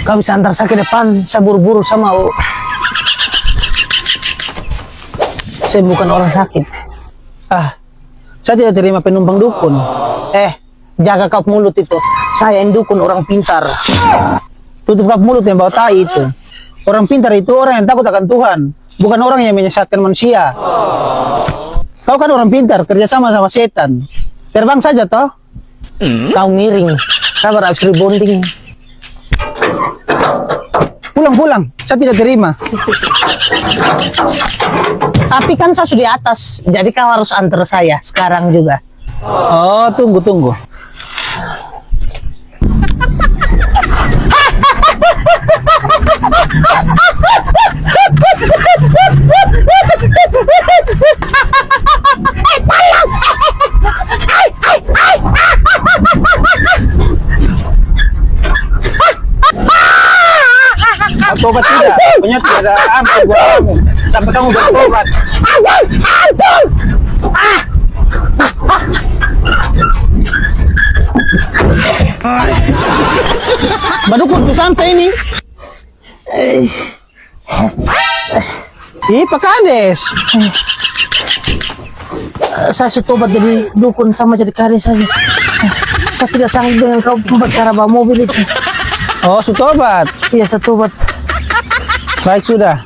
Kau bisa antar saya ke depan, saya buru-buru sama saya bukan orang sakit. Saya tidak terima penumpang dukun. Jaga kau mulut itu. Saya yang dukun, orang pintar. Tutup kau mulut yang bawa tai itu. Orang pintar itu orang yang takut akan Tuhan, bukan orang yang menyesatkan manusia. Kau kan orang pintar, kerjasama sama setan. Terbang saja toh. Kau miring. Sabar, habis rebonding. Pulang, saya tidak terima. Tapi kan saya sudah di atas, jadi kau harus antar saya sekarang juga. Oh, tunggu. Tobat tidak, punya tidak ada ampun buat kamu. Sampai kamu bertobat. Badukun tuh sampai ini. Pak Kades. Saya setobat jadi dukun sama jadi kades saja. Saya tidak sanggup dengan kau buat cara bawa mobil itu. Oh, sutobat. Iya, setobat. Baik sudah.